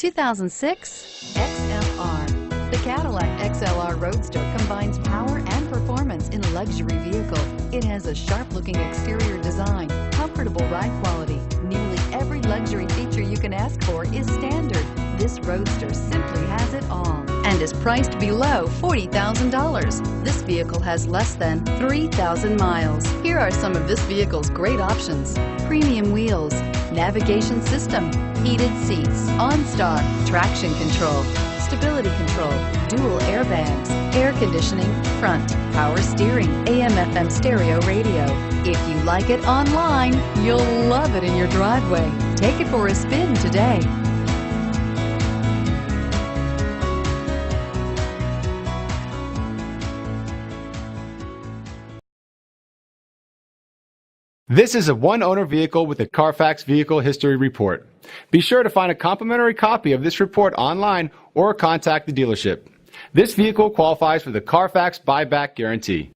2006 XLR. The Cadillac XLR Roadster combines power and performance in a luxury vehicle. It has a sharp-looking exterior design, comfortable ride quality. Nearly every luxury feature you can ask for is standard. This Roadster simply has it all and is priced below $40,000. This vehicle has less than 3,000 miles. Here are some of this vehicle's great options: premium wheels, navigation system, heated seats, OnStar, traction control, stability control, dual airbags, air conditioning, front, power steering, AM/FM stereo radio. If you like it online, you'll love it in your driveway. Take it for a spin today. This is a one-owner vehicle with a Carfax Vehicle History Report. Be sure to find a complimentary copy of this report online or contact the dealership. This vehicle qualifies for the Carfax Buyback Guarantee.